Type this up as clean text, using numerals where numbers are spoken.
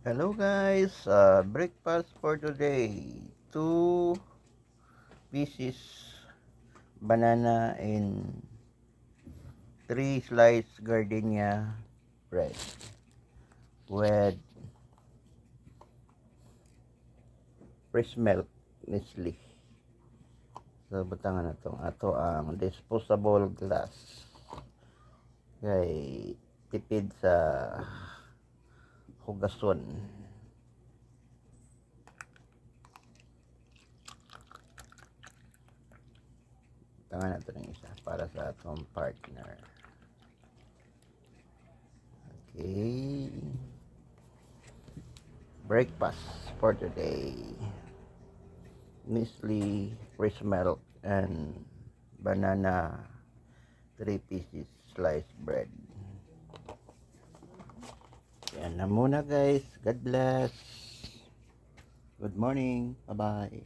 Hello guys, breakfast for today. Two pieces banana and three sliced gardenia bread with fresh milk Nestle. So butangan na to. Ato ang disposable glass. Kay tipid sa hugason. Butangan na to ng isa para sa atong partner. Okay. Breakfast for today. Nestle fresh milk and banana 3 pieces sliced bread. Yan na muna guys. God bless. Good morning. Bye bye.